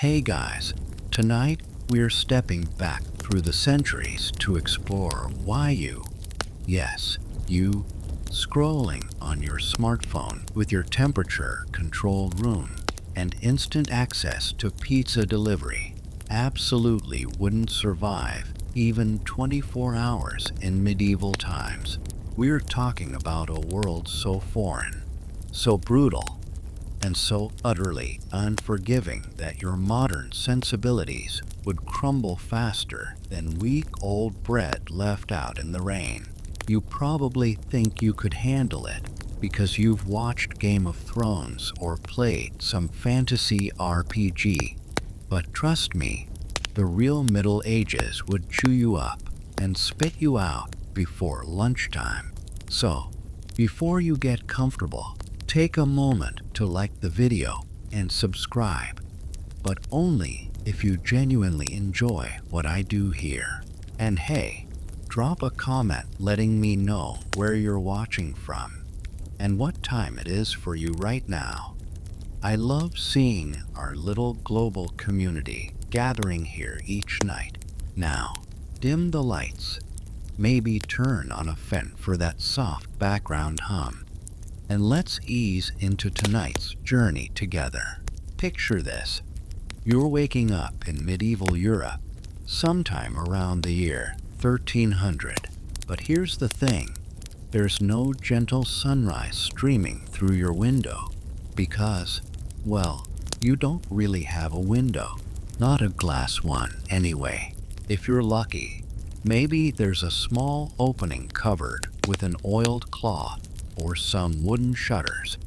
Hey guys, tonight we're stepping back through the centuries to explore why yes, you, scrolling on your smartphone with your temperature controlled room and instant access to pizza delivery absolutely wouldn't survive even 24 hours in medieval times. We're talking about a world so foreign, so brutal, and so utterly unforgiving that your modern sensibilities would crumble faster than week old bread left out in the rain. You probably think you could handle it because you've watched Game of Thrones or played some fantasy RPG. But trust me, the real Middle Ages would chew you up and spit you out before lunchtime. So, before you get comfortable, take a moment to like the video and subscribe, but only if you genuinely enjoy what I do here. And hey, drop a comment letting me know where you're watching from and what time it is for you right now. I love seeing our little global community gathering here each night. Now, dim the lights, maybe turn on a fan for that soft background hum, and let's ease into tonight's journey together. Picture this. You're waking up in medieval Europe, sometime around the year 1300. But here's the thing. There's no gentle sunrise streaming through your window because, well, you don't really have a window. Not a glass one, anyway. If you're lucky, maybe there's a small opening covered with an oiled cloth or some wooden shutters.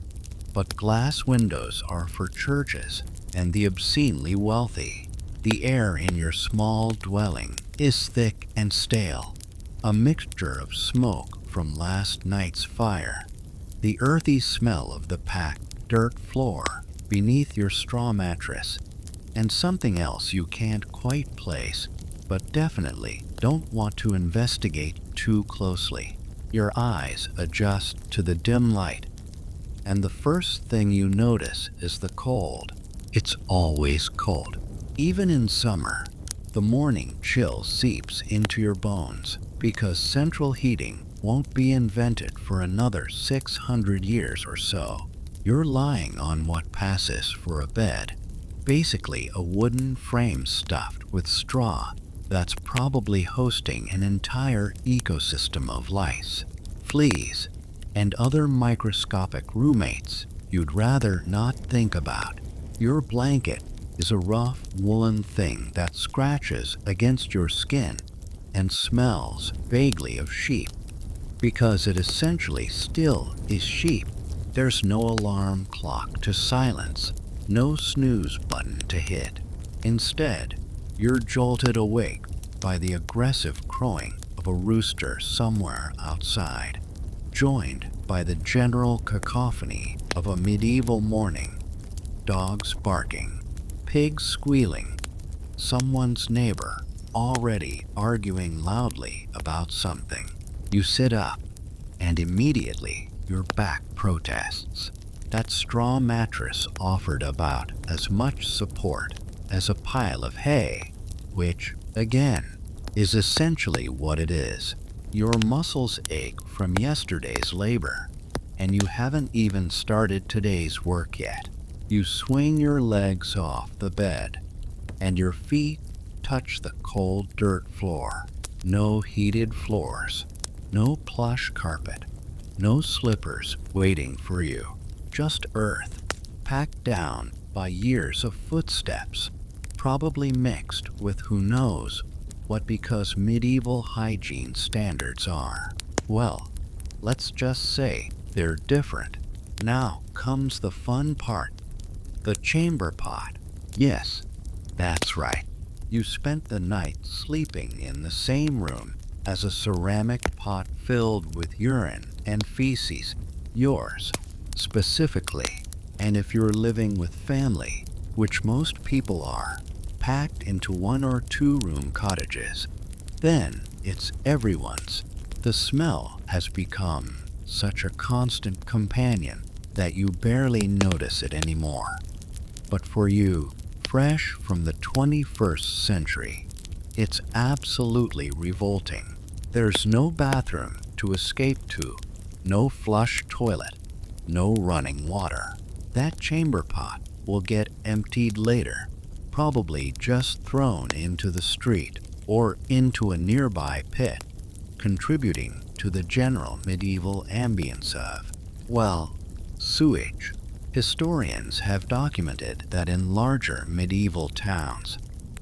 But glass windows are for churches and the obscenely wealthy. The air in your small dwelling is thick and stale, a mixture of smoke from last night's fire, the earthy smell of the packed dirt floor beneath your straw mattress, and something else you can't quite place, but definitely don't want to investigate too closely. Your eyes adjust to the dim light, and the first thing you notice is the cold. It's always cold. Even in summer, the morning chill seeps into your bones because central heating won't be invented for another 600 years or so. You're lying on what passes for a bed, basically a wooden frame stuffed with straw that's probably hosting an entire ecosystem of lice, fleas, and other microscopic roommates you'd rather not think about. Your blanket is a rough woolen thing that scratches against your skin and smells vaguely of sheep because it essentially still is sheep. There's no alarm clock to silence, no snooze button to hit. Instead, you're jolted awake by the aggressive crowing of a rooster somewhere outside, joined by the general cacophony of a medieval morning. Dogs barking, pigs squealing, someone's neighbor already arguing loudly about something. You sit up, and immediately your back protests. That straw mattress offered about as much support as a pile of hay, which, again, is essentially what it is. Your muscles ache from yesterday's labor, and you haven't even started today's work yet. You swing your legs off the bed, and your feet touch the cold dirt floor. No heated floors, no plush carpet, no slippers waiting for you. Just earth, packed down by years of footsteps, probably mixed with who knows what because medieval hygiene standards are, well, let's just say they're different. Now comes the fun part, the chamber pot. Yes, that's right. You spent the night sleeping in the same room as a ceramic pot filled with urine and feces, yours specifically, and if you're living with family, which most people are, packed into 1 or 2 room cottages, then it's everyone's. The smell has become such a constant companion that you barely notice it anymore. But for you, fresh from the 21st century. It's absolutely revolting. There's no bathroom to escape to, no flush toilet, no running water. That chamber pot will get emptied later, probably just thrown into the street or into a nearby pit, contributing to the general medieval ambience of, well, sewage. Historians have documented that in larger medieval towns,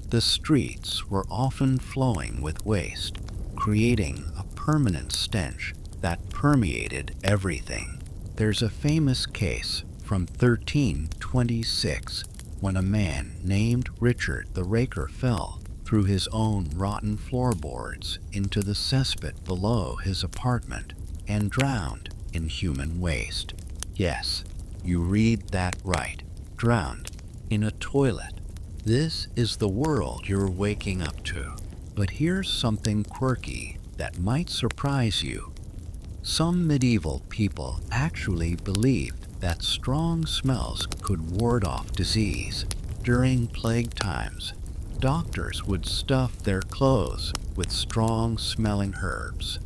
the streets were often flowing with waste, creating a permanent stench that permeated everything. There's a famous case from 1326 when a man named Richard the Raker fell through his own rotten floorboards into the cesspit below his apartment and drowned in human waste. Yes, you read that right. Drowned in a toilet. This is the world you're waking up to. But here's something quirky that might surprise you. Some medieval people actually believed that strong smells could ward off disease. During plague times, doctors would stuff their clothes with strong-smelling herbs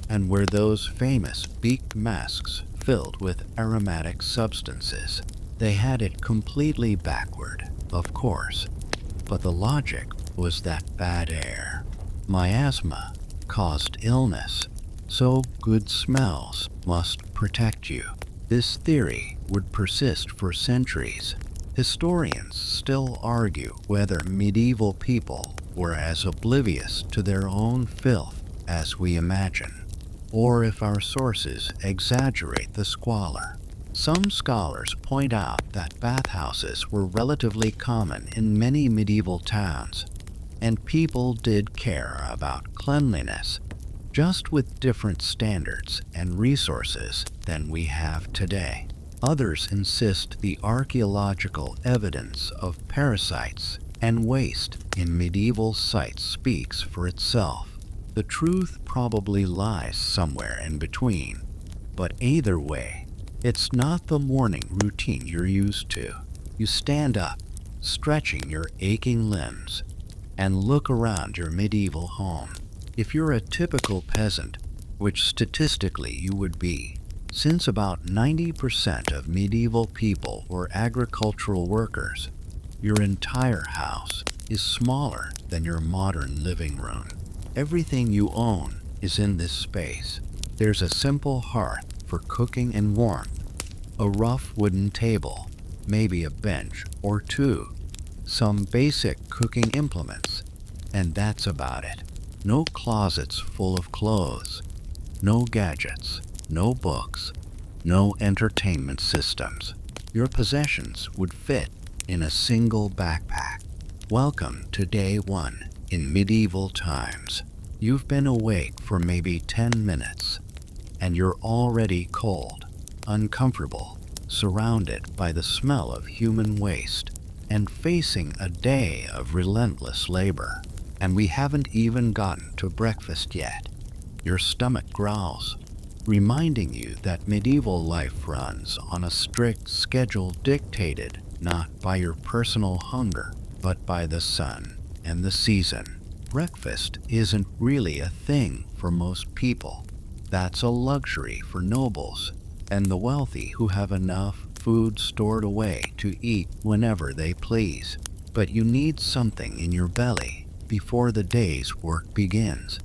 and wear those famous beaked masks filled with aromatic substances. They had it completely backward, of course, but the logic was that bad air, miasma, caused illness, so good smells must protect you. This theory would persist for centuries. Historians still argue whether medieval people were as oblivious to their own filth as we imagine, or if our sources exaggerate the squalor. Some scholars point out that bathhouses were relatively common in many medieval towns, and people did care about cleanliness, just with different standards and resources than we have today. Others insist the archaeological evidence of parasites and waste in medieval sites speaks for itself. The truth probably lies somewhere in between, but either way, it's not the morning routine you're used to. You stand up, stretching your aching limbs, and look around your medieval home. If you're a typical peasant, which statistically you would be, since about 90% of medieval people were agricultural workers, your entire house is smaller than your modern living room. Everything you own is in this space. There's a simple hearth for cooking and warmth, a rough wooden table, maybe a bench or two, some basic cooking implements, and that's about it. No closets full of clothes, no gadgets, no books, no entertainment systems. Your possessions would fit in a single backpack. Welcome to day one in medieval times. You've been awake for maybe 10 minutes, and you're already cold, uncomfortable, surrounded by the smell of human waste, and facing a day of relentless labor. And we haven't even gotten to breakfast yet. Your stomach growls, reminding you that medieval life runs on a strict schedule dictated not by your personal hunger, but by the sun and the season. Breakfast isn't really a thing for most people. That's a luxury for nobles and the wealthy who have enough food stored away to eat whenever they please. But you need something in your belly before the day's work begins.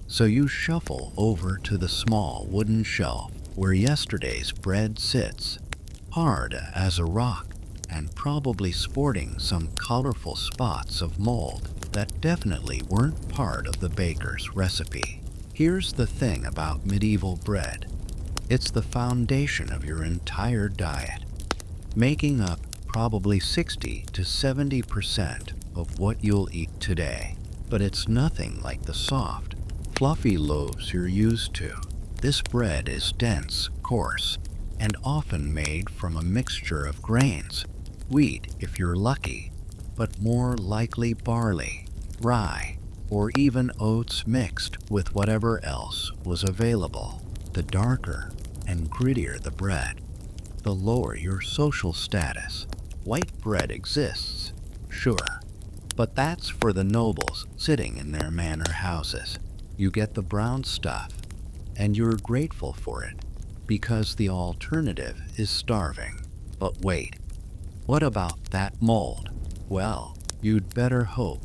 So you shuffle over to the small wooden shelf where yesterday's bread sits, hard as a rock and probably sporting some colorful spots of mold that definitely weren't part of the baker's recipe. Here's the thing about medieval bread. It's the foundation of your entire diet, making up probably 60 to 70% of what you'll eat today. But it's nothing like the soft, fluffy loaves you're used to. This bread is dense, coarse, and often made from a mixture of grains, wheat if you're lucky, but more likely barley, rye, or even oats mixed with whatever else was available. The darker and grittier the bread, the lower your social status. White bread exists, sure. But that's for the nobles sitting in their manor houses. You get the brown stuff, and you're grateful for it, because the alternative is starving. But wait, what about that mold? Well, you'd better hope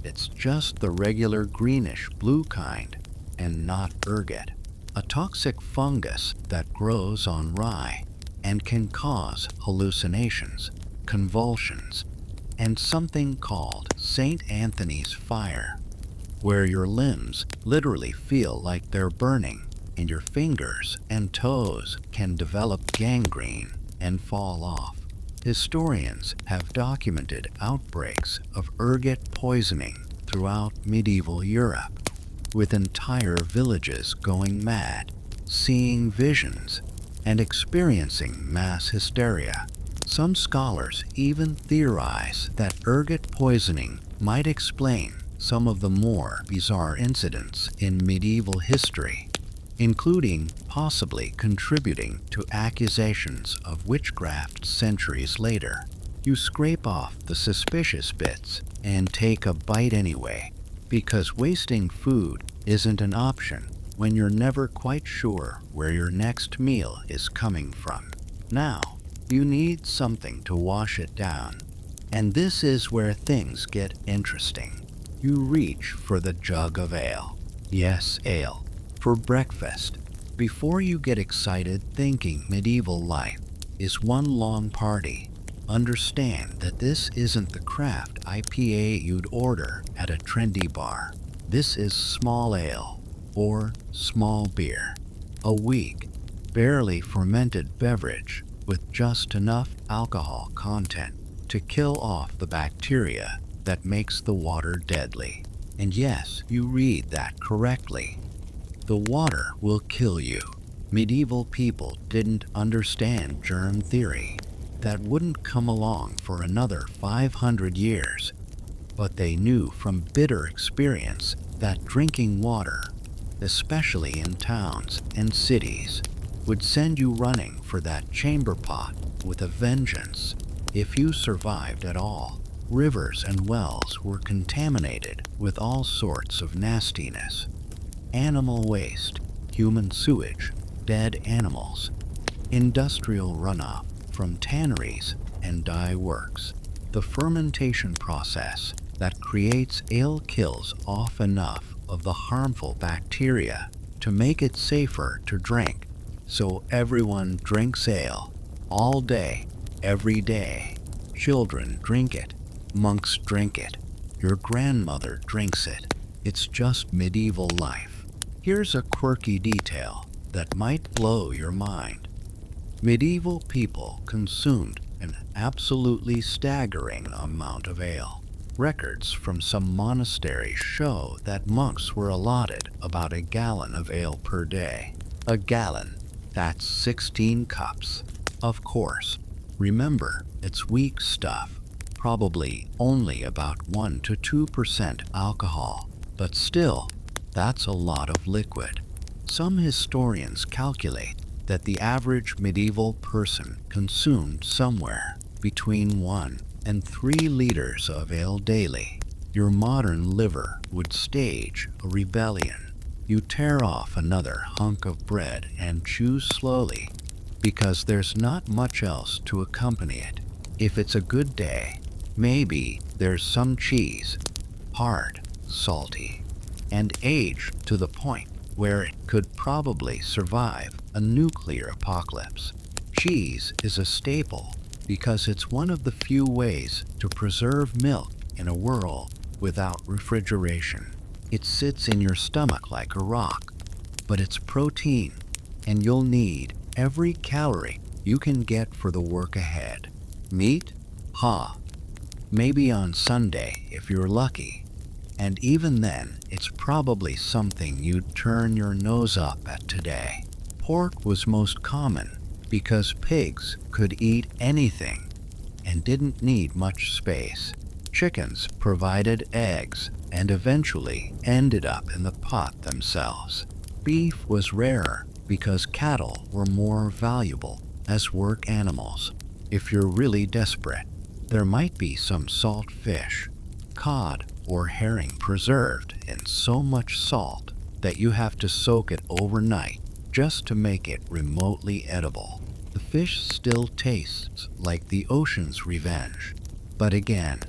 it's just the regular greenish-blue kind, and not ergot, a toxic fungus that grows on rye and can cause hallucinations, convulsions, and something called St. Anthony's fire, where your limbs literally feel like they're burning, and your fingers and toes can develop gangrene and fall off. Historians have documented outbreaks of ergot poisoning throughout medieval Europe, with entire villages going mad, seeing visions, and experiencing mass hysteria. Some scholars even theorize that ergot poisoning might explain some of the more bizarre incidents in medieval history, including possibly contributing to accusations of witchcraft centuries later. You scrape off the suspicious bits and take a bite anyway, because wasting food isn't an option when you're never quite sure where your next meal is coming from. Now, you need something to wash it down, and this is where things get interesting. You reach for the jug of ale. Yes, ale. For breakfast. Before you get excited thinking medieval life is one long party, understand that this isn't the craft IPA you'd order at a trendy bar. This is small ale, or small beer. A weak, barely fermented beverage with just enough alcohol content to kill off the bacteria that makes the water deadly. And yes, you read that correctly. The water will kill you. Medieval people didn't understand germ theory. That wouldn't come along for another 500 years. But they knew from bitter experience that drinking water, especially in towns and cities, would send you running for that chamber pot with a vengeance. If you survived at all, rivers and wells were contaminated with all sorts of nastiness. Animal waste, human sewage, dead animals, industrial runoff from tanneries and dye works. The fermentation process that creates ale kills off enough of the harmful bacteria to make it safer to drink. So everyone drinks ale, all day, every day. Children drink it, monks drink it, your grandmother drinks it. It's just medieval life. Here's a quirky detail that might blow your mind. Medieval people consumed an absolutely staggering amount of ale. Records from some monasteries show that monks were allotted about a gallon of ale per day. A gallon, that's 16 cups. Of course, remember, it's weak stuff, probably only about 1 to 2% alcohol, but still, that's a lot of liquid. Some historians calculate that the average medieval person consumed somewhere between 1 and 3 liters of ale daily. Your modern liver would stage a rebellion. You tear off another hunk of bread and chew slowly, because there's not much else to accompany it. If it's a good day, maybe there's some cheese, hard, salty, and aged to the point where it could probably survive a nuclear apocalypse. Cheese is a staple because it's one of the few ways to preserve milk in a world without refrigeration. It sits in your stomach like a rock, but it's protein, and you'll need every calorie you can get for the work ahead. Meat? Maybe on Sunday if you're lucky. And even then, it's probably something you'd turn your nose up at today. Pork was most common because pigs could eat anything and didn't need much space. Chickens provided eggs and eventually ended up in the pot themselves. Beef was rarer because cattle were more valuable as work animals. If you're really desperate, There might be some salt fish, cod, or herring preserved in so much salt that you have to soak it overnight just to make it remotely edible. The fish still tastes like the ocean's revenge. But again,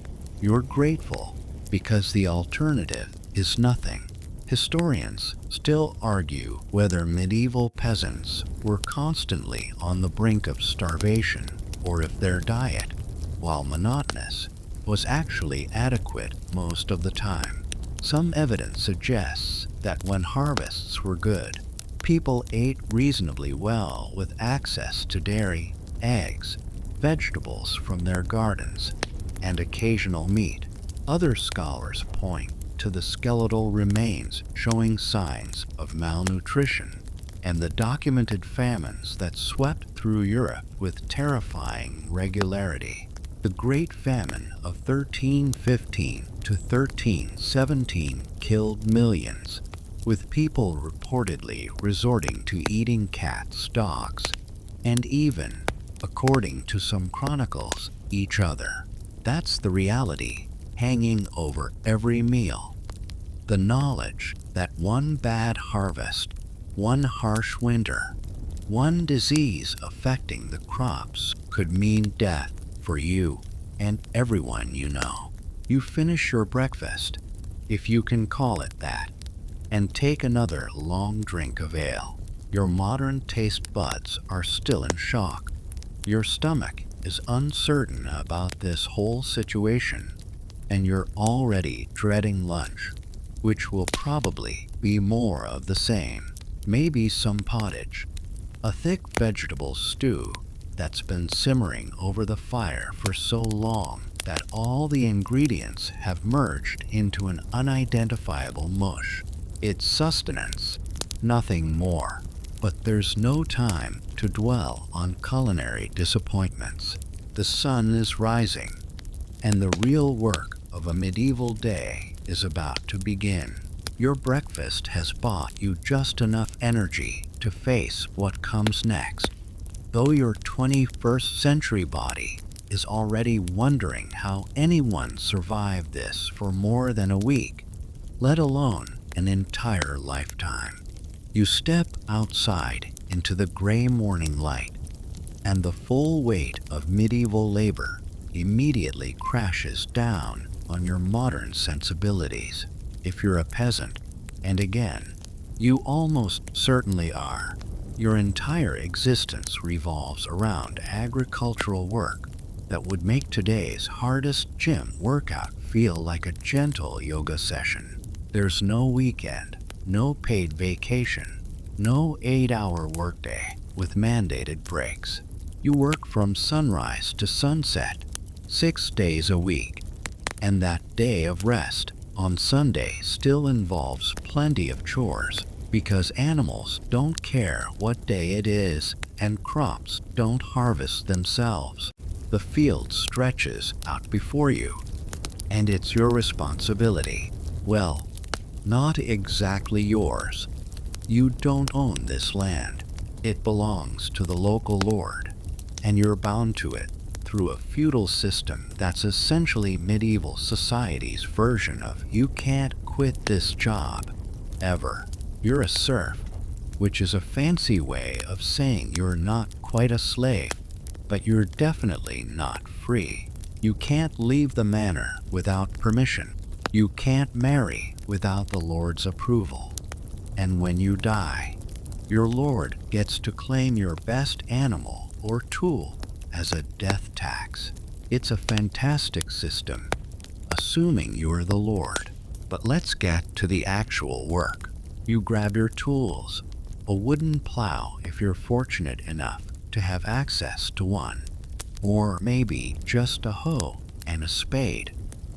you're grateful because the alternative is nothing. Historians still argue whether medieval peasants were constantly on the brink of starvation or if their diet, while monotonous, was actually adequate most of the time. Some evidence suggests that when harvests were good, people ate reasonably well with access to dairy, eggs, vegetables from their gardens, and occasional meat. Other scholars point to the skeletal remains showing signs of malnutrition and the documented famines that swept through Europe with terrifying regularity. The Great Famine of 1315 to 1317 killed millions, with people reportedly resorting to eating cats, dogs, and even, according to some chronicles, each other. That's the reality hanging over every meal. The knowledge that one bad harvest, one harsh winter, one disease affecting the crops could mean death for you and everyone you know. You finish your breakfast, if you can call it that, and take another long drink of ale. Your modern taste buds are still in shock. Your stomach is uncertain about this whole situation, and you're already dreading lunch, which will probably be more of the same. Maybe some pottage, a thick vegetable stew that's been simmering over the fire for so long that all the ingredients have merged into an unidentifiable mush. It's sustenance, nothing more. But there's no time to dwell on culinary disappointments. The sun is rising, and the real work of a medieval day is about to begin. Your breakfast has bought you just enough energy to face what comes next. Though your 21st century body is already wondering how anyone survived this for more than a week, let alone an entire lifetime. You step outside into the gray morning light, and the full weight of medieval labor immediately crashes down on your modern sensibilities. If you're a peasant, and again, you almost certainly are, your entire existence revolves around agricultural work that would make today's hardest gym workout feel like a gentle yoga session. There's no weekend, no paid vacation, no 8-hour workday with mandated breaks. You work from sunrise to sunset, 6 days a week, and that day of rest on Sunday still involves plenty of chores because animals don't care what day it is and crops don't harvest themselves. The field stretches out before you, and it's your responsibility. Well, not exactly yours. You don't own this land. It belongs to the local lord, and you're bound to it through a feudal system that's essentially medieval society's version of you can't quit this job, ever. You're a serf, which is a fancy way of saying you're not quite a slave, but you're definitely not free. You can't leave the manor without permission. You can't marry without the Lord's approval. And when you die, your Lord gets to claim your best animal or tool as a death tax. It's a fantastic system, assuming you're the Lord. But let's get to the actual work. You grab your tools, a wooden plow if you're fortunate enough to have access to one, or maybe just a hoe and a spade,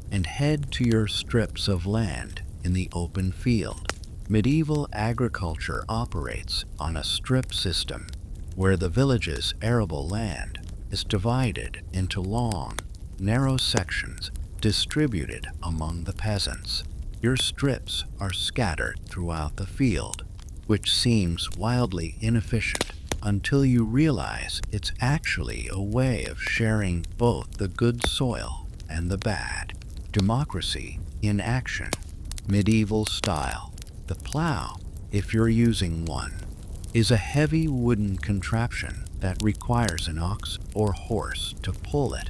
and head to your strips of land in the open field. Medieval agriculture operates on a strip system where the village's arable land is divided into long, narrow sections distributed among the peasants. Your strips are scattered throughout the field, which seems wildly inefficient until you realize it's actually a way of sharing both the good soil and the bad. Democracy in action. Medieval style. The plow, if you're using one, is a heavy wooden contraption that requires an ox or horse to pull it,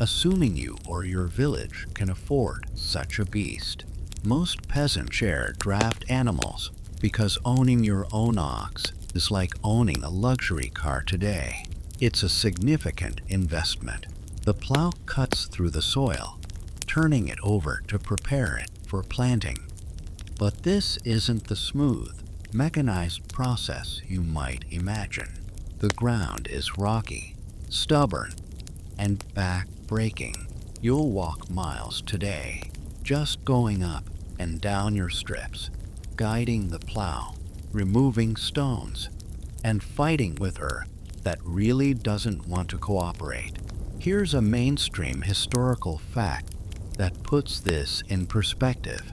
assuming you or your village can afford such a beast. Most peasants share draft animals because owning your own ox is like owning a luxury car today. It's a significant investment. The plow cuts through the soil, turning it over to prepare it for planting. But this isn't the smooth, mechanized process you might imagine. The ground is rocky, stubborn, and back-breaking. You'll walk miles today, just going up and down your strips, guiding the plow, removing stones, and fighting with earth that really doesn't want to cooperate. Here's a mainstream historical fact that puts this in perspective.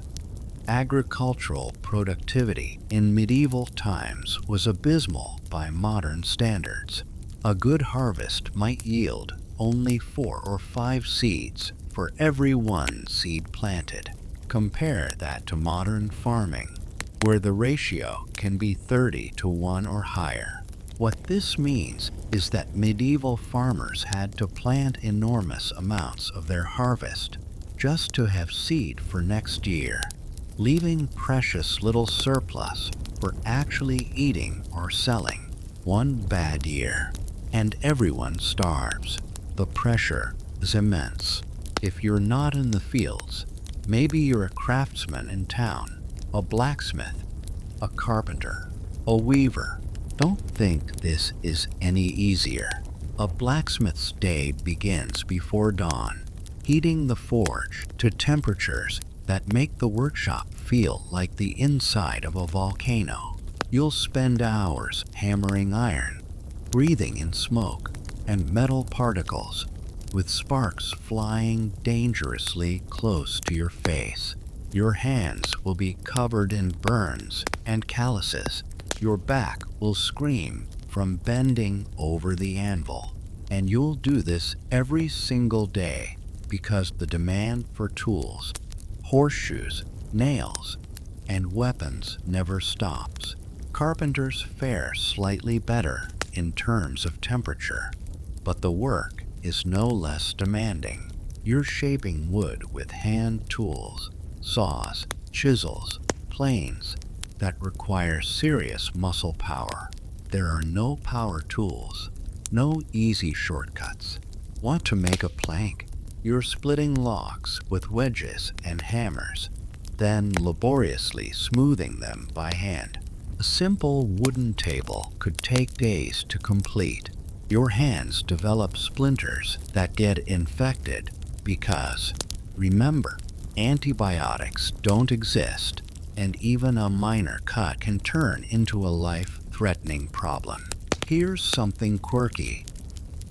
Agricultural productivity in medieval times was abysmal by modern standards. A good harvest might yield only 4 or 5 seeds for every one seed planted. Compare that to modern farming, where the ratio can be 30 to 1 or higher. What this means is that medieval farmers had to plant enormous amounts of their harvest just to have seed for next year, leaving precious little surplus for actually eating or selling. One bad year, and everyone starves. The pressure is immense. If you're not in the fields, maybe you're a craftsman in town, a blacksmith, a carpenter, a weaver. Don't think this is any easier. A blacksmith's day begins before dawn, heating the forge to temperatures that make the workshop feel like the inside of a volcano. You'll spend hours hammering iron, breathing in smoke and metal particles, with sparks flying dangerously close to your face. Your hands will be covered in burns and calluses. Your back will scream from bending over the anvil. And you'll do this every single day because the demand for tools, horseshoes, nails, and weapons never stops. Carpenters fare slightly better in terms of temperature, but the work is no less demanding. You're shaping wood with hand tools, saws, chisels, planes that require serious muscle power. There are no power tools, no easy shortcuts. Want to make a plank? You're splitting logs with wedges and hammers, then laboriously smoothing them by hand. A simple wooden table could take days to complete. Your hands develop splinters that get infected because, remember, antibiotics don't exist, and even a minor cut can turn into a life-threatening problem. Here's something quirky.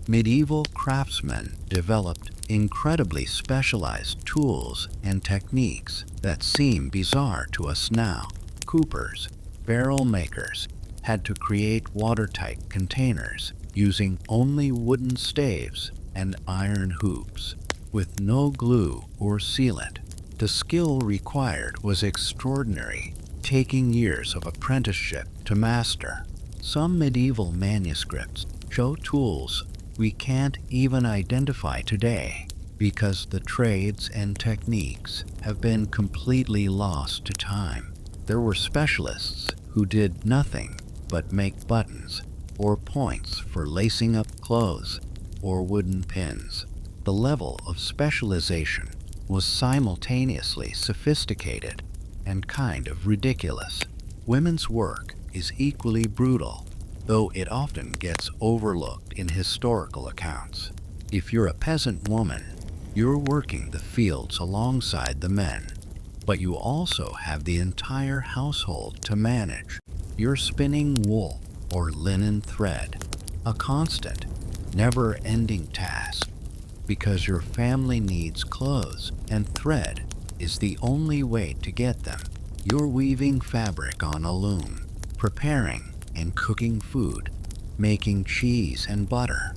Medieval craftsmen developed incredibly specialized tools and techniques that seem bizarre to us now. Coopers, barrel makers, had to create watertight containers using only wooden staves and iron hoops, with no glue or sealant. The skill required was extraordinary, taking years of apprenticeship to master. Some medieval manuscripts show tools we can't even identify today because the trades and techniques have been completely lost to time. There were specialists who did nothing but make buttons or points for lacing up clothes or wooden pins. The level of specialization was simultaneously sophisticated and kind of ridiculous. Women's work is equally brutal, though it often gets overlooked in historical accounts. If you're a peasant woman, you're working the fields alongside the men, but you also have the entire household to manage. You're spinning wool or linen thread, a constant, never-ending task, because your family needs clothes and thread is the only way to get them. You're weaving fabric on a loom, preparing and cooking food, making cheese and butter,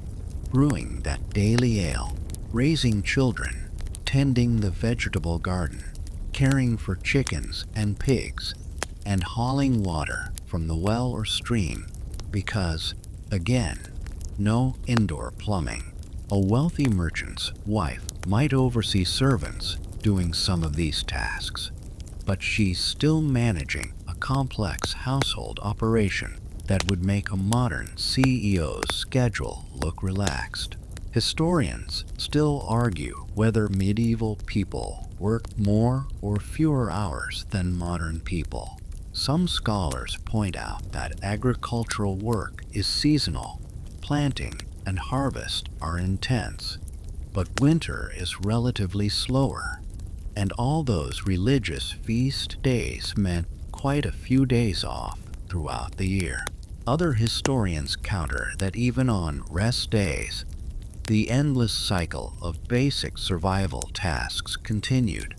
brewing that daily ale, raising children, tending the vegetable garden, caring for chickens and pigs, and hauling water from the well or stream because, again, no indoor plumbing. A wealthy merchant's wife might oversee servants doing some of these tasks, but she's still managing a complex household operation that would make a modern CEO's schedule look relaxed. Historians still argue whether medieval people worked more or fewer hours than modern people. Some scholars point out that agricultural work is seasonal. Planting and harvest are intense, but winter is relatively slower, and all those religious feast days meant quite a few days off throughout the year. Other historians counter that even on rest days, the endless cycle of basic survival tasks continued,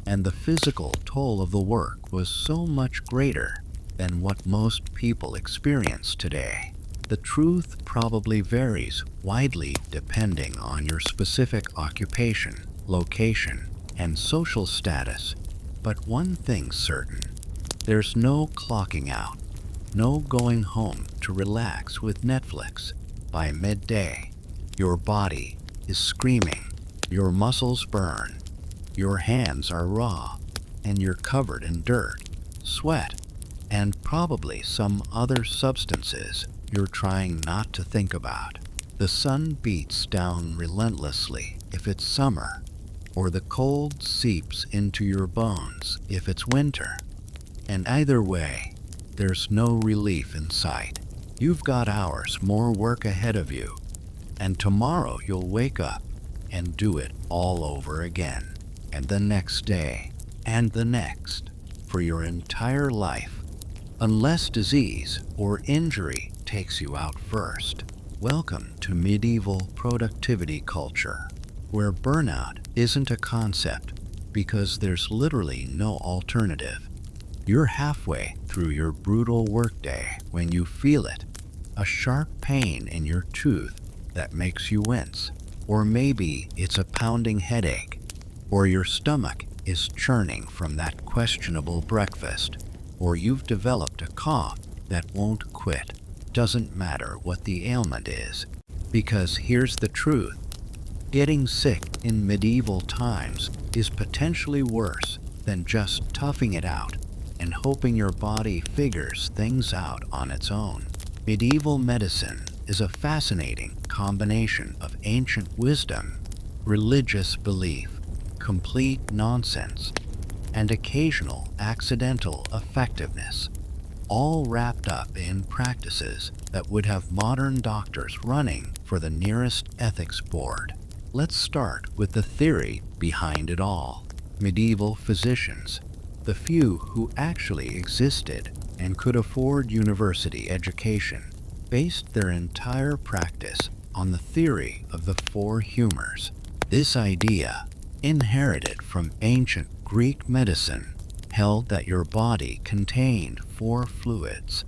and the physical toll of the work was so much greater than what most people experience today. The truth probably varies widely depending on your specific occupation, location, and social status, but one thing's certain: there's no clocking out, no going home to relax with Netflix. By midday, your body is screaming, your muscles burn, your hands are raw, and you're covered in dirt, sweat, and probably some other substances you're trying not to think about. The sun beats down relentlessly if it's summer, or the cold seeps into your bones if it's winter. And either way, there's no relief in sight. You've got hours more work ahead of you, and tomorrow you'll wake up and do it all over again, and the next day, and the next, for your entire life, unless disease or injury takes you out first. Welcome to medieval productivity culture, where burnout isn't a concept because there's literally no alternative. You're halfway through your brutal workday when you feel it, a sharp pain in your tooth that makes you wince, or maybe it's a pounding headache, or your stomach is churning from that questionable breakfast, or you've developed a cough that won't quit. Doesn't matter what the ailment is, because here's the truth: getting sick in medieval times is potentially worse than just toughing it out and hoping your body figures things out on its own. Medieval medicine is a fascinating combination of ancient wisdom, religious belief, complete nonsense, and occasional accidental effectiveness, all wrapped up in practices that would have modern doctors running for the nearest ethics board. Let's start with the theory behind it all. Medieval physicians, the few who actually existed and could afford university education, based their entire practice on the theory of the four humors. This idea, inherited from ancient Greek medicine, held that your body contained four fluids: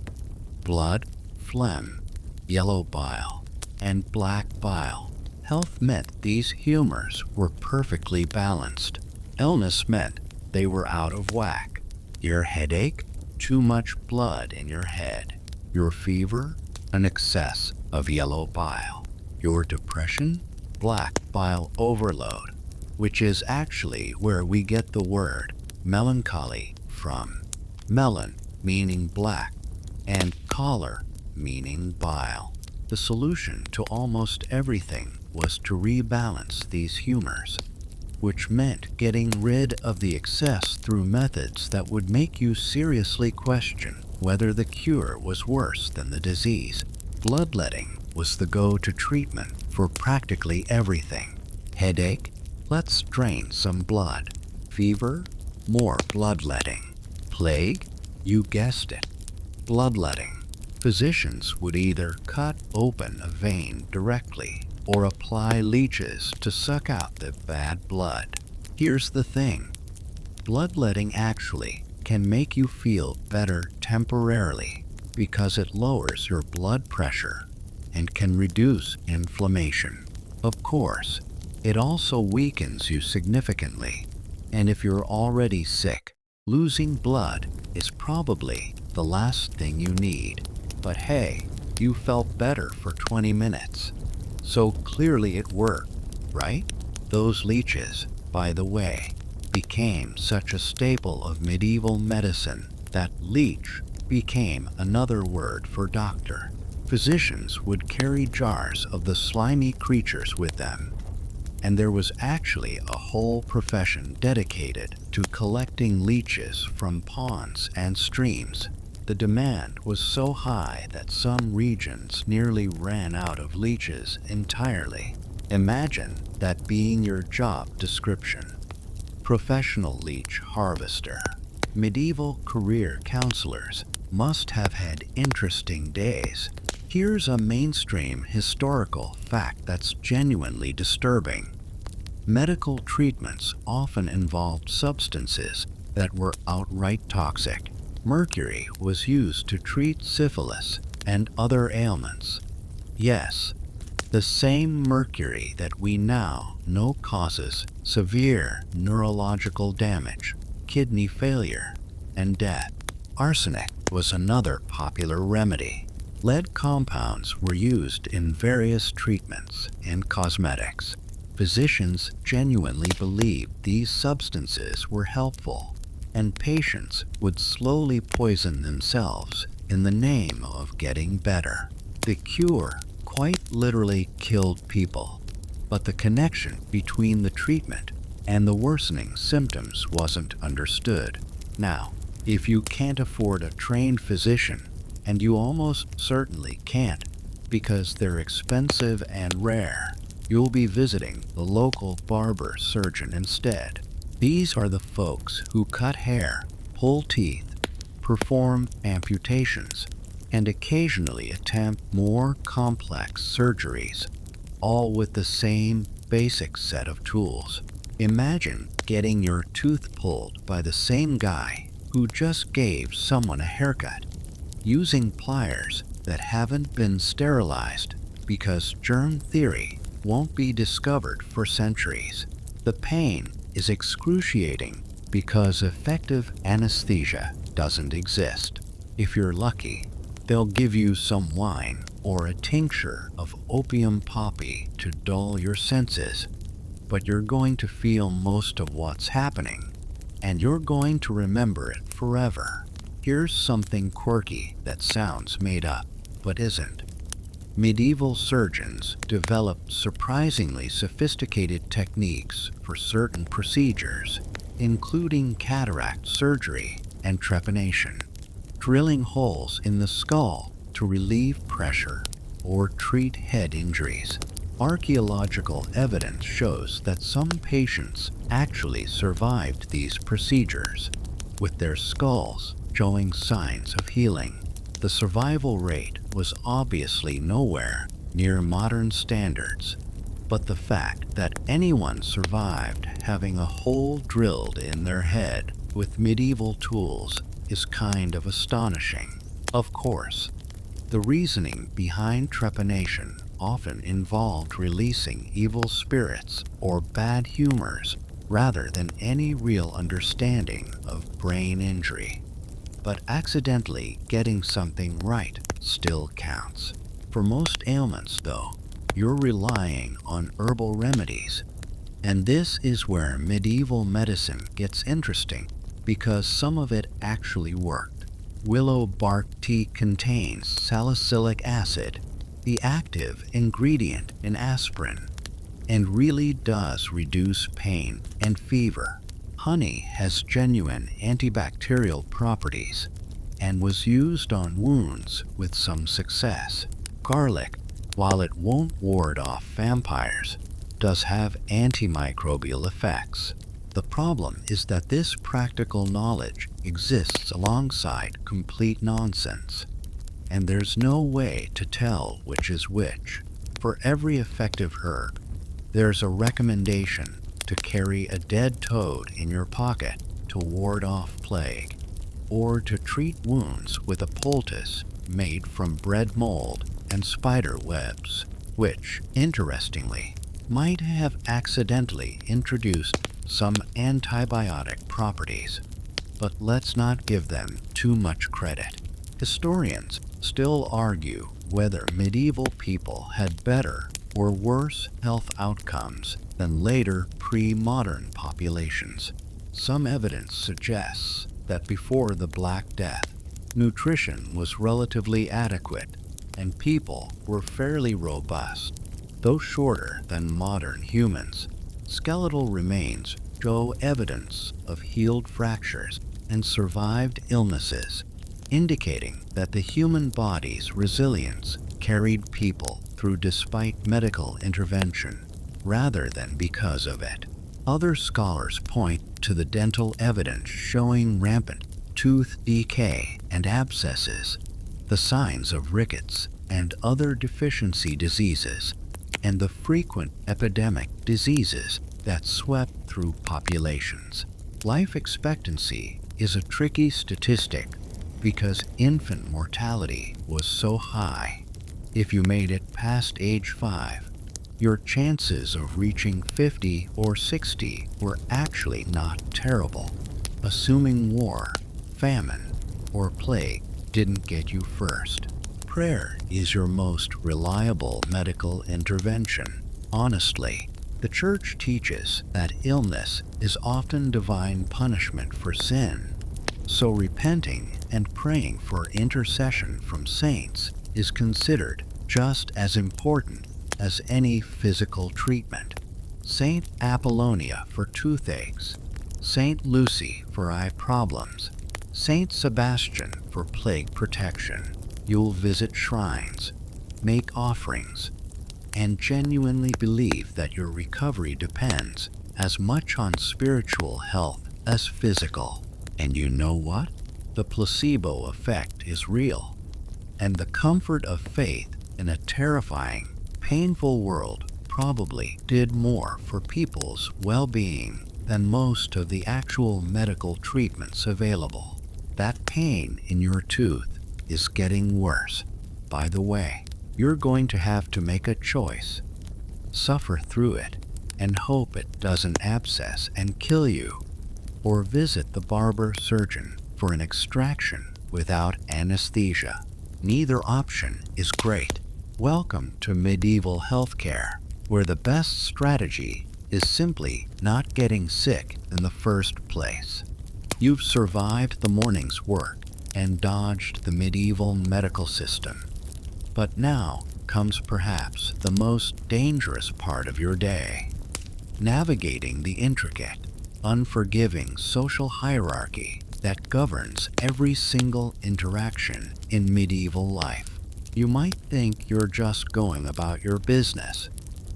blood, phlegm, yellow bile, and black bile. Health meant these humors were perfectly balanced. Illness meant they were out of whack. Your headache? Too much blood in your head. Your fever? An excess of yellow bile. Your depression? Black bile overload, which is actually where we get the word melancholy from. Melon meaning black, and choler meaning bile. The solution to almost everything was to rebalance these humors, which meant getting rid of the excess through methods that would make you seriously question whether the cure was worse than the disease. Bloodletting was the go-to treatment for practically everything. Headache? Let's drain some blood. Fever? More bloodletting. Plague? You guessed it, bloodletting. Physicians would either cut open a vein directly or apply leeches to suck out the bad blood. Here's the thing: bloodletting actually can make you feel better temporarily because it lowers your blood pressure and can reduce inflammation. Of course, it also weakens you significantly, and if you're already sick, losing blood is probably the last thing you need. But hey, you felt better for 20 minutes. So clearly it worked, right? Those leeches, by the way, became such a staple of medieval medicine that leech became another word for doctor. Physicians would carry jars of the slimy creatures with them, and there was actually a whole profession dedicated to collecting leeches from ponds and streams. The demand was so high that some regions nearly ran out of leeches entirely. Imagine that being your job description. Professional leech harvester. Medieval career counselors must have had interesting days. Here's a mainstream historical fact that's genuinely disturbing. Medical treatments often involved substances that were outright toxic. Mercury was used to treat syphilis and other ailments. Yes, the same mercury that we now know causes severe neurological damage, kidney failure, and death. Arsenic was another popular remedy. Lead compounds were used in various treatments and cosmetics. Physicians genuinely believed these substances were helpful, and patients would slowly poison themselves in the name of getting better. The cure quite literally killed people, but the connection between the treatment and the worsening symptoms wasn't understood. Now, if you can't afford a trained physician, and you almost certainly can't because they're expensive and rare, you'll be visiting the local barber surgeon instead. These are the folks who cut hair, pull teeth, perform amputations, and occasionally attempt more complex surgeries, all with the same basic set of tools. Imagine getting your tooth pulled by the same guy who just gave someone a haircut, using pliers that haven't been sterilized because germ theory won't be discovered for centuries. The pain is excruciating because effective anesthesia doesn't exist. If you're lucky, they'll give you some wine or a tincture of opium poppy to dull your senses, but you're going to feel most of what's happening, and you're going to remember it forever. Here's something quirky that sounds made up, but isn't. Medieval surgeons developed surprisingly sophisticated techniques for certain procedures, including cataract surgery and trepanation, drilling holes in the skull to relieve pressure or treat head injuries. Archaeological evidence shows that some patients actually survived these procedures, with their skulls showing signs of healing. The survival rate was obviously nowhere near modern standards, but the fact that anyone survived having a hole drilled in their head with medieval tools is kind of astonishing. Of course, the reasoning behind trepanation often involved releasing evil spirits or bad humors rather than any real understanding of brain injury. But accidentally getting something right still counts. For most ailments, though, you're relying on herbal remedies. And this is where medieval medicine gets interesting, because some of it actually worked. Willow bark tea contains salicylic acid, the active ingredient in aspirin, and really does reduce pain and fever. Honey has genuine antibacterial properties and was used on wounds with some success. Garlic, while it won't ward off vampires, does have antimicrobial effects. The problem is that this practical knowledge exists alongside complete nonsense, and there's no way to tell which is which. For every effective herb, there's a recommendation to carry a dead toad in your pocket to ward off plague, or to treat wounds with a poultice made from bread mold and spider webs, which, interestingly, might have accidentally introduced some antibiotic properties. But let's not give them too much credit. Historians still argue whether medieval people had better or worse health outcomes than later pre-modern populations. Some evidence suggests that before the Black Death, nutrition was relatively adequate and people were fairly robust. Though shorter than modern humans, skeletal remains show evidence of healed fractures and survived illnesses, indicating that the human body's resilience carried people through despite medical intervention, rather than because of it. Other scholars point to the dental evidence showing rampant tooth decay and abscesses, the signs of rickets and other deficiency diseases, and the frequent epidemic diseases that swept through populations. Life expectancy is a tricky statistic because infant mortality was so high. If you made it past age 5, your chances of reaching 50 or 60 were actually not terrible, assuming war, famine, or plague didn't get you first. Prayer is your most reliable medical intervention. Honestly, the Church teaches that illness is often divine punishment for sin, so repenting and praying for intercession from saints is considered just as important as any physical treatment. Saint Apollonia for toothaches, Saint Lucy for eye problems, Saint Sebastian for plague protection. You'll visit shrines, make offerings, and genuinely believe that your recovery depends as much on spiritual health as physical. And you know what? The placebo effect is real. And the comfort of faith in a terrifying, painful world probably did more for people's well-being than most of the actual medical treatments available. That pain in your tooth is getting worse. By the way, you're going to have to make a choice. Suffer through it and hope it doesn't abscess and kill you, or visit the barber surgeon for an extraction without anesthesia. Neither option is great. Welcome to medieval healthcare, where the best strategy is simply not getting sick in the first place. You've survived the morning's work and dodged the medieval medical system. But now comes perhaps the most dangerous part of your day: navigating the intricate, unforgiving social hierarchy that governs every single interaction in medieval life. You might think you're just going about your business,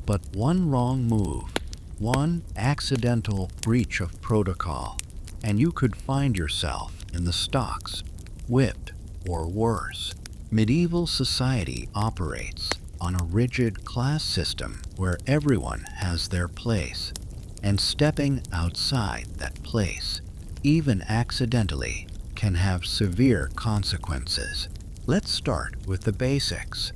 but one wrong move, one accidental breach of protocol, and you could find yourself in the stocks, whipped, or worse. Medieval society operates on a rigid class system where everyone has their place, and stepping outside that place, even accidentally, can have severe consequences. Let's start with the basics.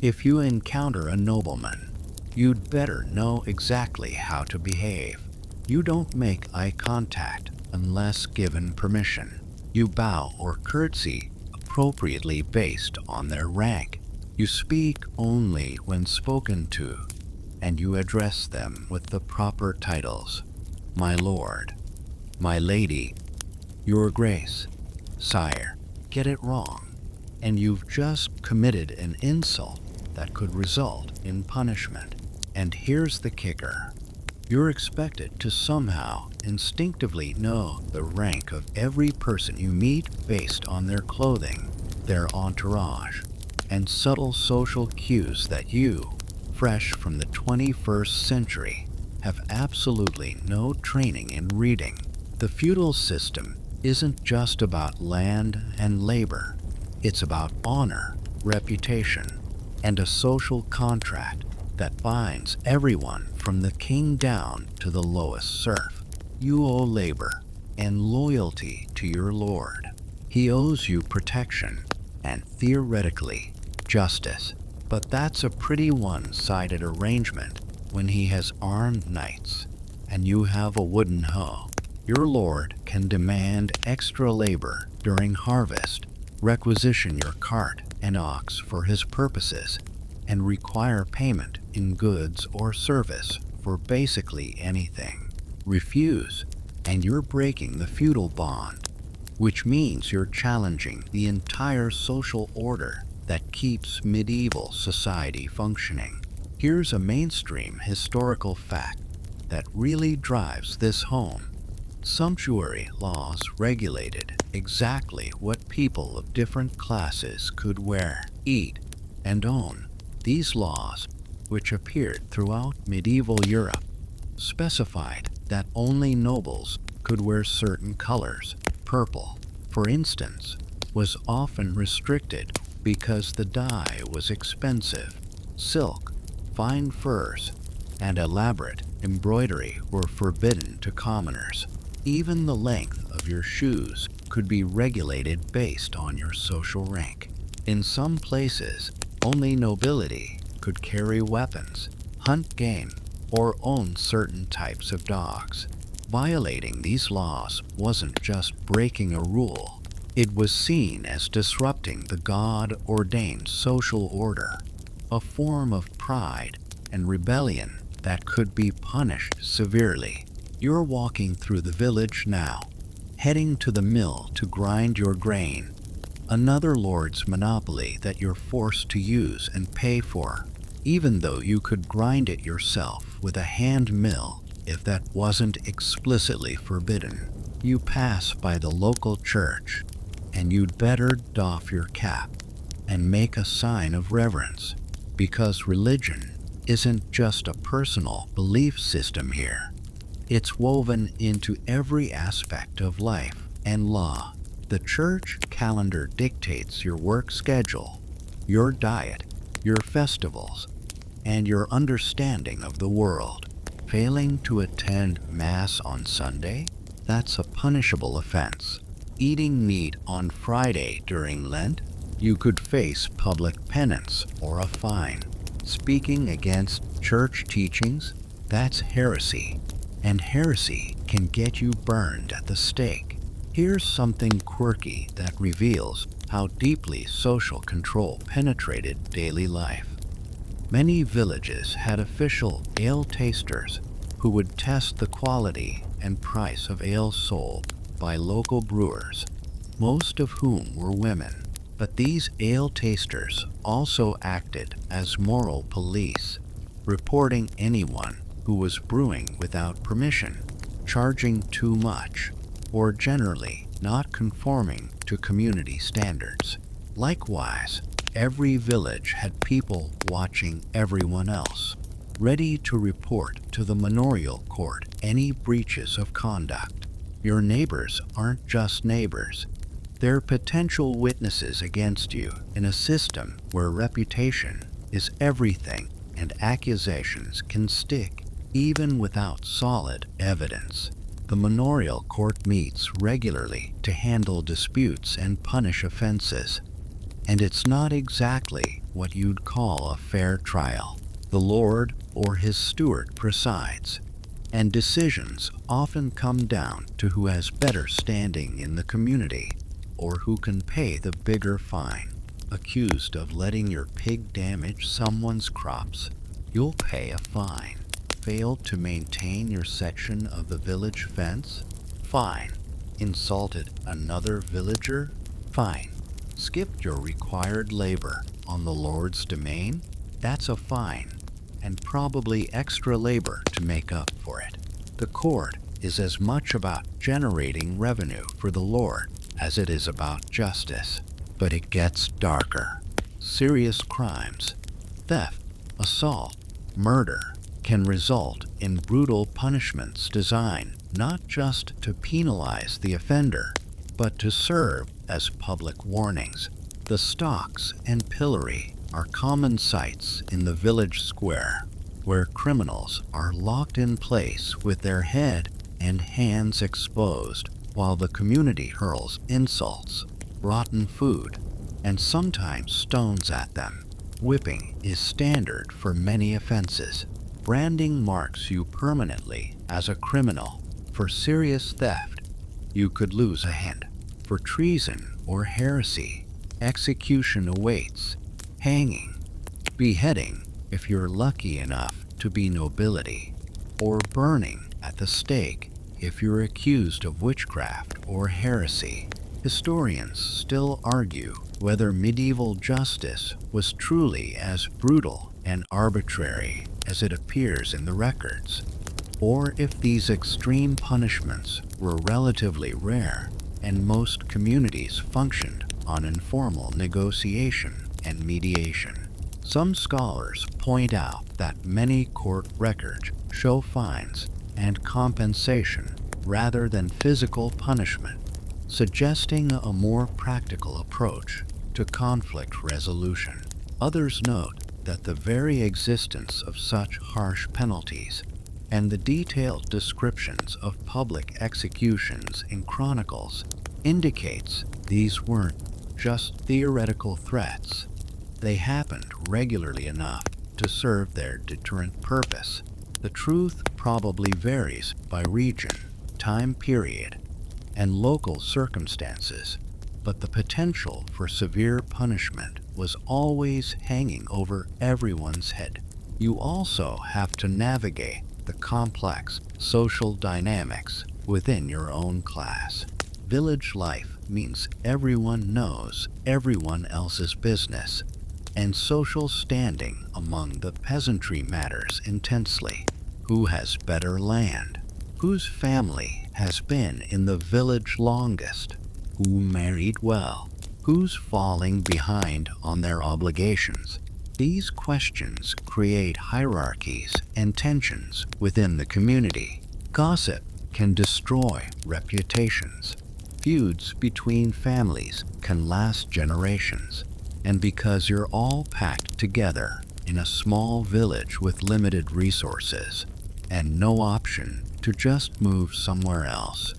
If you encounter a nobleman, you'd better know exactly how to behave. You don't make eye contact unless given permission. You bow or curtsy appropriately based on their rank. You speak only when spoken to, and you address them with the proper titles: my lord, my lady, your grace, sire. Get it wrong, and you've just committed an insult that could result in punishment. And here's the kicker. You're expected to somehow instinctively know the rank of every person you meet based on their clothing, their entourage, and subtle social cues that you, fresh from the 21st century, have absolutely no training in reading. The feudal system isn't just about land and labor. It's about honor, reputation, and a social contract that binds everyone from the king down to the lowest serf. You owe labor and loyalty to your lord. He owes you protection and, theoretically, justice. But that's a pretty one-sided arrangement when he has armed knights and you have a wooden hoe. Your lord can demand extra labor during harvest, requisition your cart and ox for his purposes, and require payment in goods or service for basically anything. Refuse, and you're breaking the feudal bond, which means you're challenging the entire social order that keeps medieval society functioning. Here's a mainstream historical fact that really drives this home. Sumptuary laws regulated exactly what people of different classes could wear, eat, and own. These laws, which appeared throughout medieval Europe, specified that only nobles could wear certain colors. Purple, for instance, was often restricted because the dye was expensive. Silk, fine furs, and elaborate embroidery were forbidden to commoners. Even the length of your shoes could be regulated based on your social rank. In some places, only nobility could carry weapons, hunt game, or own certain types of dogs. Violating these laws wasn't just breaking a rule, it was seen as disrupting the God-ordained social order, a form of pride and rebellion that could be punished severely. You're walking through the village now, heading to the mill to grind your grain, another lord's monopoly that you're forced to use and pay for, even though you could grind it yourself with a hand mill if that wasn't explicitly forbidden. You pass by the local church, and you'd better doff your cap and make a sign of reverence, because religion isn't just a personal belief system here. It's woven into every aspect of life and law. The church calendar dictates your work schedule, your diet, your festivals, and your understanding of the world. Failing to attend Mass on Sunday? That's a punishable offense. Eating meat on Friday during Lent? You could face public penance or a fine. Speaking against church teachings? That's heresy. And heresy can get you burned at the stake. Here's something quirky that reveals how deeply social control penetrated daily life. Many villages had official ale tasters who would test the quality and price of ale sold by local brewers, most of whom were women. But these ale tasters also acted as moral police, reporting anyone who was brewing without permission, charging too much, or generally not conforming to community standards. Likewise, every village had people watching everyone else, ready to report to the manorial court any breaches of conduct. Your neighbors aren't just neighbors. They're potential witnesses against you in a system where reputation is everything and accusations can stick even without solid evidence. The manorial court meets regularly to handle disputes and punish offenses. And it's not exactly what you'd call a fair trial. The lord or his steward presides, and decisions often come down to who has better standing in the community or who can pay the bigger fine. Accused of letting your pig damage someone's crops, you'll pay a fine. Failed to maintain your section of the village fence? Fine. Insulted another villager? Fine. Skipped your required labor on the Lord's domain? That's a fine, and probably extra labor to make up for it. The court is as much about generating revenue for the Lord as it is about justice. But it gets darker. Serious crimes, theft, assault, murder, can result in brutal punishments designed not just to penalize the offender, but to serve as public warnings. The stocks and pillory are common sights in the village square, where criminals are locked in place with their head and hands exposed, while the community hurls insults, rotten food, and sometimes stones at them. Whipping is standard for many offenses. Branding marks you permanently as a criminal. For serious theft, you could lose a hand. For treason or heresy, execution awaits, hanging, beheading if you're lucky enough to be nobility, or burning at the stake if you're accused of witchcraft or heresy. Historians still argue whether medieval justice was truly as brutal and arbitrary as it appears in the records, or if these extreme punishments were relatively rare and most communities functioned on informal negotiation and mediation. Some scholars point out that many court records show fines and compensation rather than physical punishment, suggesting a more practical approach to conflict resolution. Others note that the very existence of such harsh penalties and the detailed descriptions of public executions in chronicles indicates these weren't just theoretical threats. They happened regularly enough to serve their deterrent purpose. The truth probably varies by region, time period, and local circumstances, but the potential for severe punishment was always hanging over everyone's head. You also have to navigate the complex social dynamics within your own class. Village life means everyone knows everyone else's business, and social standing among the peasantry matters intensely. Who has better land? Whose family has been in the village longest? Who married well? Who's falling behind on their obligations? These questions create hierarchies and tensions within the community. Gossip can destroy reputations. Feuds between families can last generations. And because you're all packed together in a small village with limited resources and no option to just move somewhere else,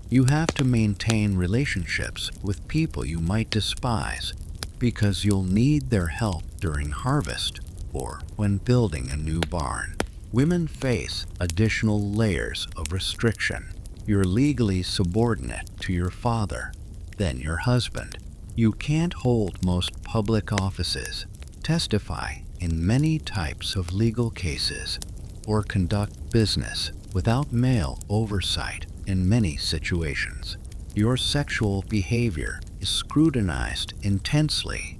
you have to maintain relationships with people you might despise because you'll need their help during harvest or when building a new barn. Women face additional layers of restriction. You're legally subordinate to your father, then your husband. You can't hold most public offices, testify in many types of legal cases, or conduct business without male oversight in many situations. Your sexual behavior is scrutinized intensely.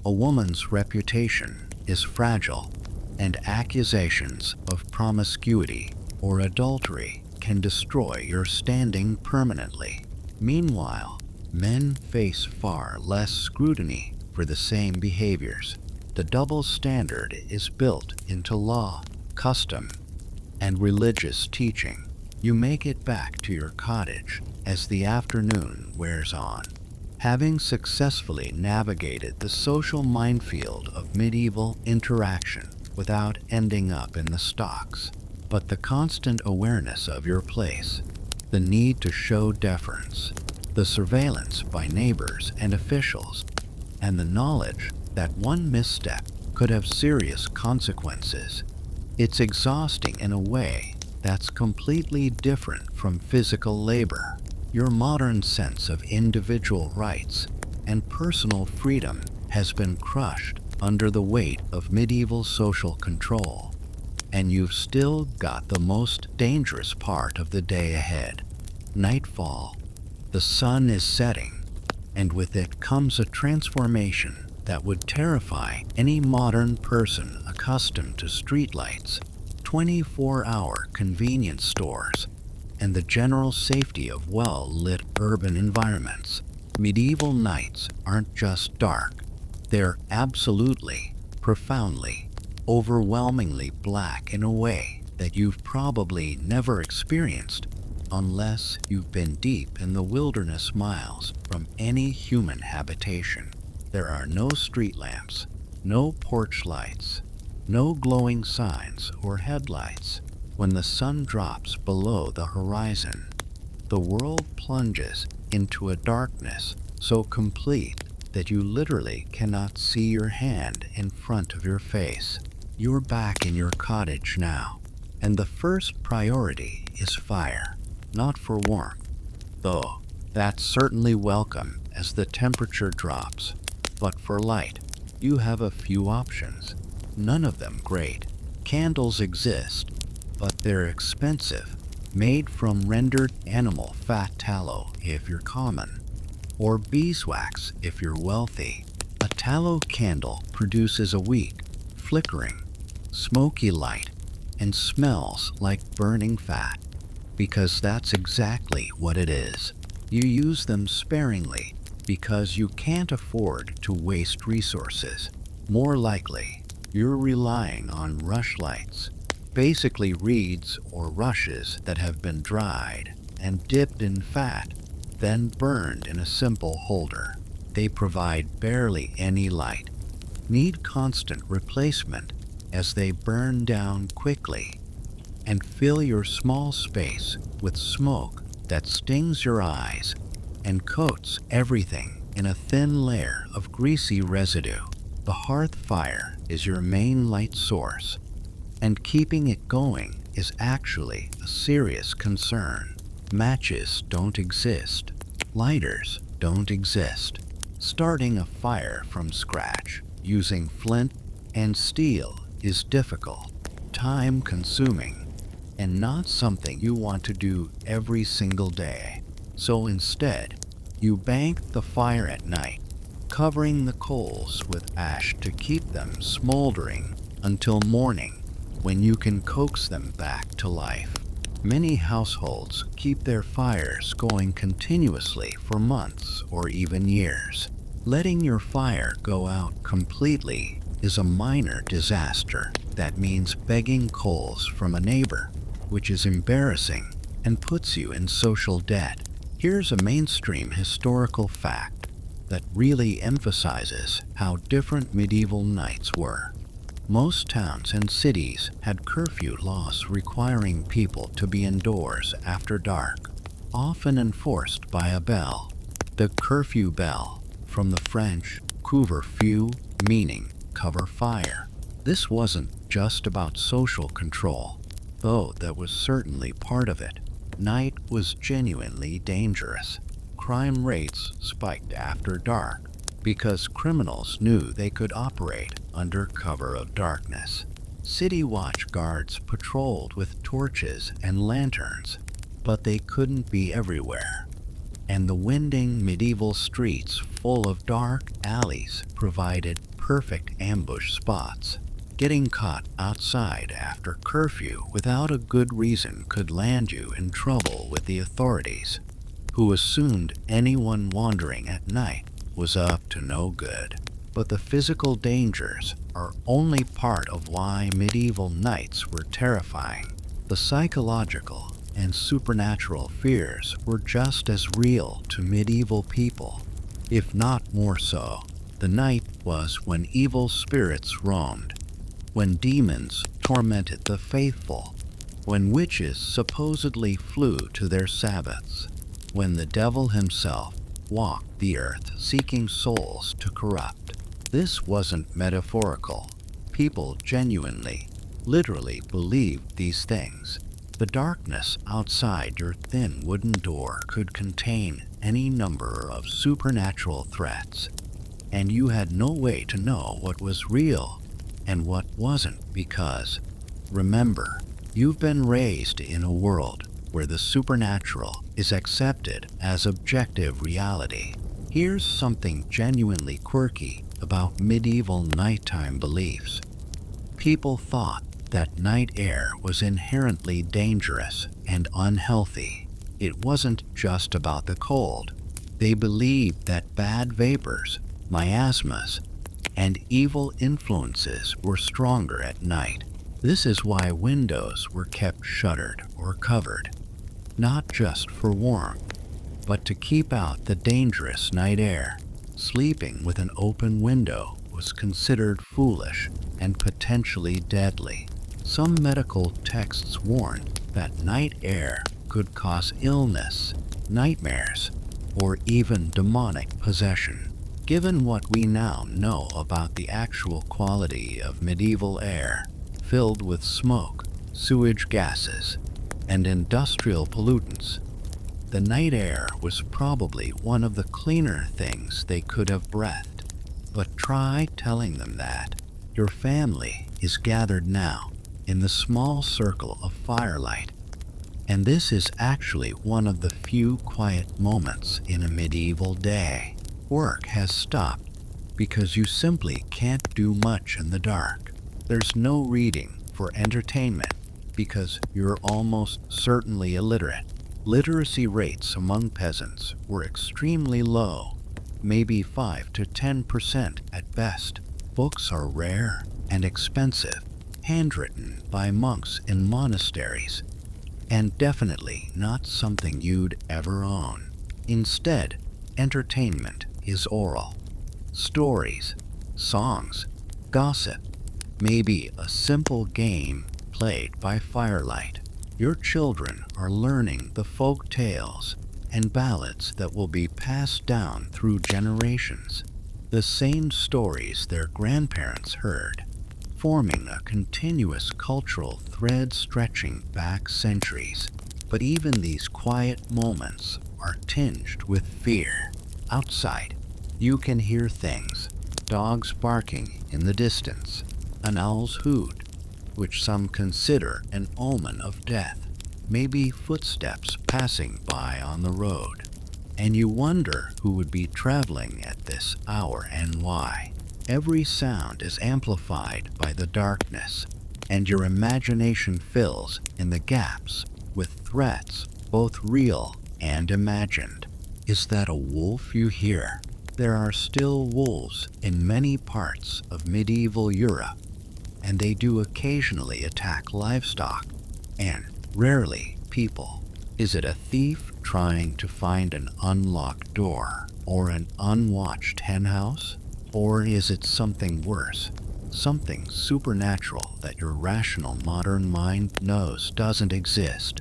A woman's reputation is fragile, and accusations of promiscuity or adultery can destroy your standing permanently. Meanwhile, men face far less scrutiny for the same behaviors. The double standard is built into law, custom, and religious teaching. You make it back to your cottage as the afternoon wears on, having successfully navigated the social minefield of medieval interaction without ending up in the stocks. But the constant awareness of your place, the need to show deference, the surveillance by neighbors and officials, and the knowledge that one misstep could have serious consequences. It's exhausting in a way that's completely different from physical labor. Your modern sense of individual rights and personal freedom has been crushed under the weight of medieval social control, and you've still got the most dangerous part of the day ahead. Nightfall. The sun is setting, and with it comes a transformation that would terrify any modern person accustomed to streetlights, 24-hour convenience stores, and the general safety of well-lit urban environments. Medieval nights aren't just dark, they're absolutely, profoundly, overwhelmingly black in a way that you've probably never experienced unless you've been deep in the wilderness miles from any human habitation. There are no street lamps, no porch lights, no glowing signs or headlights. When the sun drops below the horizon, the world plunges into a darkness so complete that you literally cannot see your hand in front of your face. You're back in your cottage now, and the first priority is fire, not for warmth, though that's certainly welcome as the temperature drops. But for light, you have a few options, none of them great. Candles exist, but they're expensive, made from rendered animal fat tallow if you're common, or beeswax if you're wealthy. A tallow candle produces a weak, flickering, smoky light and smells like burning fat, because that's exactly what it is. You use them sparingly because you can't afford to waste resources. More likely, you're relying on rush lights, basically reeds or rushes that have been dried and dipped in fat, then burned in a simple holder. They provide barely any light, need constant replacement as they burn down quickly, and fill your small space with smoke that stings your eyes and coats everything in a thin layer of greasy residue. The hearth fire is your main light source, and keeping it going is actually a serious concern. Matches don't exist. Lighters don't exist. Starting a fire from scratch using flint and steel is difficult, time-consuming, and not something you want to do every single day. So instead, you bank the fire at night, covering the coals with ash to keep them smoldering until morning, when you can coax them back to life. Many households keep their fires going continuously for months or even years. Letting your fire go out completely is a minor disaster that means begging coals from a neighbor, which is embarrassing and puts you in social debt. Here's a mainstream historical fact that really emphasizes how different medieval nights were. Most towns and cities had curfew laws requiring people to be indoors after dark, often enforced by a bell. The curfew bell, from the French couvre-feu, meaning cover fire. This wasn't just about social control, though that was certainly part of it. Night was genuinely dangerous. Crime rates spiked after dark because criminals knew they could operate under cover of darkness. City watch guards patrolled with torches and lanterns, but they couldn't be everywhere. And the winding medieval streets full of dark alleys provided perfect ambush spots. Getting caught outside after curfew without a good reason could land you in trouble with the authorities, who assumed anyone wandering at night was up to no good. But the physical dangers are only part of why medieval nights were terrifying. The psychological and supernatural fears were just as real to medieval people, if not more so. The night was when evil spirits roamed, when demons tormented the faithful, when witches supposedly flew to their Sabbaths, when the devil himself walked the earth seeking souls to corrupt. This wasn't metaphorical. People genuinely, literally believed these things. The darkness outside your thin wooden door could contain any number of supernatural threats, and you had no way to know what was real and what wasn't because, remember, you've been raised in a world where the supernatural is accepted as objective reality. Here's something genuinely quirky about medieval nighttime beliefs. People thought that night air was inherently dangerous and unhealthy. It wasn't just about the cold. They believed that bad vapors, miasmas, and evil influences were stronger at night. This is why windows were kept shuttered or covered, not just for warmth, but to keep out the dangerous night air. Sleeping with an open window was considered foolish and potentially deadly. Some medical texts warned that night air could cause illness, nightmares, or even demonic possession. Given what we now know about the actual quality of medieval air, filled with smoke, sewage gases, and industrial pollutants, the night air was probably one of the cleaner things they could have breathed. But try telling them that your family is gathered now in the small circle of firelight, and this is actually one of the few quiet moments in a medieval day. Work has stopped because you simply can't do much in the dark. There's no reading for entertainment because you're almost certainly illiterate. Literacy rates among peasants were extremely low, maybe 5 to 10% at best. Books are rare and expensive, handwritten by monks in monasteries, and definitely not something you'd ever own. Instead, entertainment is oral. Stories, songs, gossip, maybe a simple game played by firelight. Your children are learning the folk tales and ballads that will be passed down through generations, the same stories their grandparents heard, forming a continuous cultural thread stretching back centuries. But even these quiet moments are tinged with fear. Outside, you can hear things: dogs barking in the distance, an owl's hoot, which some consider an omen of death, maybe footsteps passing by on the road, and you wonder who would be traveling at this hour and why. Every sound is amplified by the darkness, and your imagination fills in the gaps with threats, both real and imagined. Is that a wolf you hear? There are still wolves in many parts of medieval Europe, and they do occasionally attack livestock, and rarely people. Is it a thief trying to find an unlocked door, or an unwatched henhouse? Or is it something worse, something supernatural that your rational modern mind knows doesn't exist,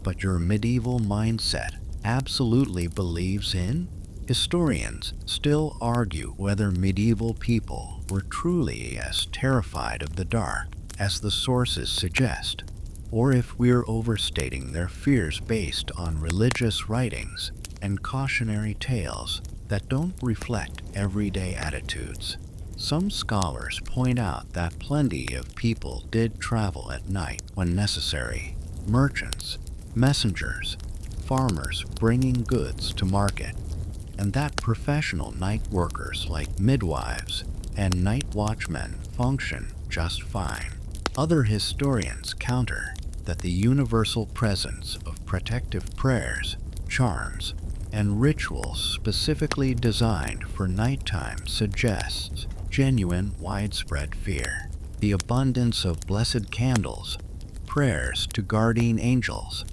but your medieval mindset absolutely believes in? Historians still argue whether medieval people were truly as terrified of the dark as the sources suggest, or if we're overstating their fears based on religious writings and cautionary tales that don't reflect everyday attitudes. Some scholars point out that plenty of people did travel at night when necessary: merchants, messengers, farmers bringing goods to market, and that professional night workers like midwives and night watchmen function just fine. Other historians counter that the universal presence of protective prayers, charms, and rituals specifically designed for nighttime suggests genuine widespread fear. The abundance of blessed candles, prayers to guardian angels,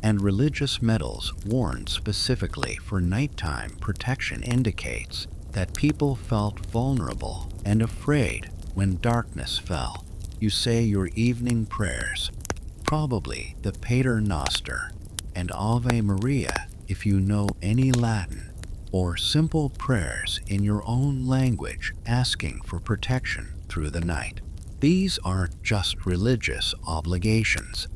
and religious medals worn specifically for nighttime protection indicates that people felt vulnerable and afraid when darkness fell. You say your evening prayers, probably the Pater Noster and Ave Maria if you know any Latin, or simple prayers in your own language asking for protection through the night. These aren't just religious obligations.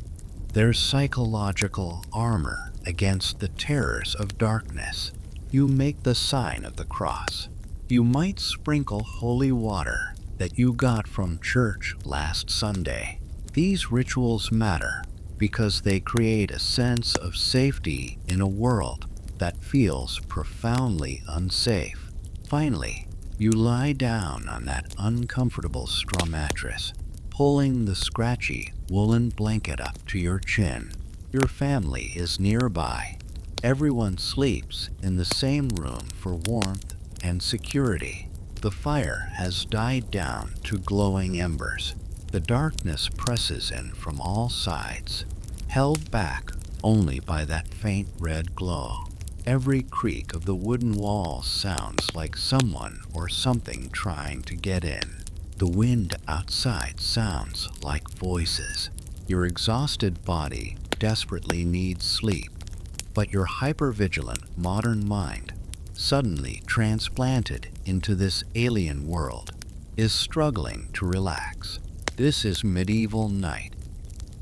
They're psychological armor against the terrors of darkness. You make the sign of the cross. You might sprinkle holy water that you got from church last Sunday. These rituals matter because they create a sense of safety in a world that feels profoundly unsafe. Finally, you lie down on that uncomfortable straw mattress, pulling the scratchy woolen blanket up to your chin. Your family is nearby. Everyone sleeps in the same room for warmth and security. The fire has died down to glowing embers. The darkness presses in from all sides, held back only by that faint red glow. Every creak of the wooden walls sounds like someone or something trying to get in. The wind outside sounds like voices. Your exhausted body desperately needs sleep, but your hypervigilant modern mind suddenly transplanted into this alien world, is struggling to relax. This is medieval night,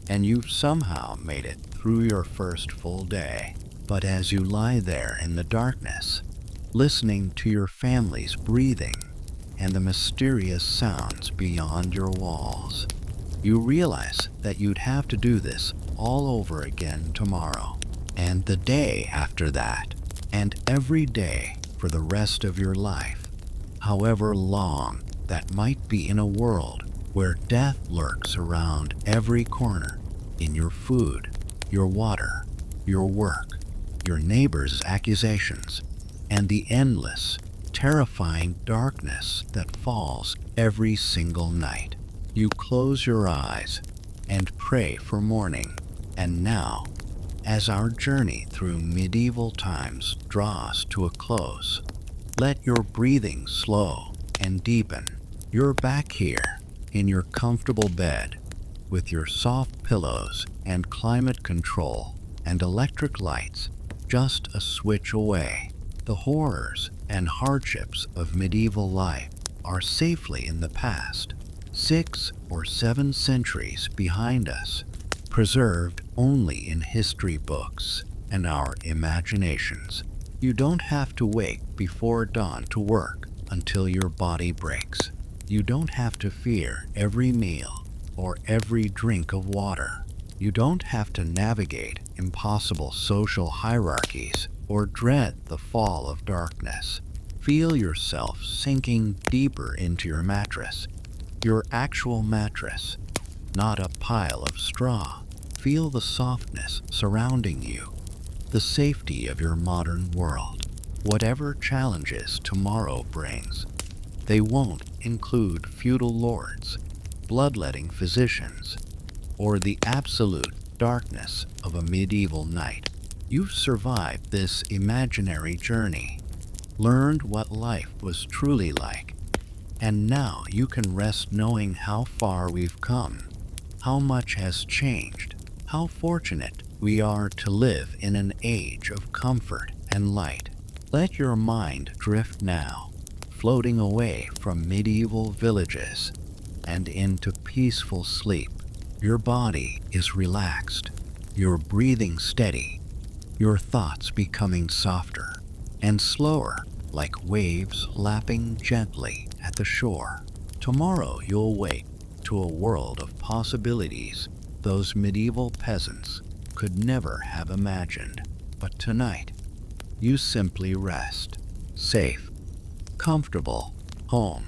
and you've somehow made it through your first full day. But as you lie there in the darkness, listening to your family's breathing and the mysterious sounds beyond your walls, you realize that you'd have to do this all over again tomorrow, and the day after that, and every day for the rest of your life, however long that might be, in a world where death lurks around every corner, in your food, your water, your work, your neighbors' accusations, and the endless, terrifying darkness that falls every single night. You close your eyes and pray for morning. And now, as our journey through medieval times draws to a close, let your breathing slow and deepen. You're back here in your comfortable bed with your soft pillows and climate control and electric lights just a switch away. The horrors and hardships of medieval life are safely in the past, 6 or 7 centuries behind us, preserved only in history books and our imaginations. You don't have to wake before dawn to work until your body breaks. You don't have to fear every meal or every drink of water. You don't have to navigate impossible social hierarchies or dread the fall of darkness. Feel yourself sinking deeper into your mattress, your actual mattress, not a pile of straw. Feel the softness surrounding you, the safety of your modern world. Whatever challenges tomorrow brings, they won't include feudal lords, bloodletting physicians, or the absolute darkness of a medieval night. You've survived this imaginary journey, learned what life was truly like, and now you can rest knowing how far we've come, how much has changed, how fortunate we are to live in an age of comfort and light. Let your mind drift now, floating away from medieval villages and into peaceful sleep. Your body is relaxed, your breathing steady, your thoughts becoming softer and slower, like waves lapping gently at the shore. Tomorrow you'll wake to a world of possibilities those medieval peasants could never have imagined. But tonight, you simply rest, safe, comfortable, home.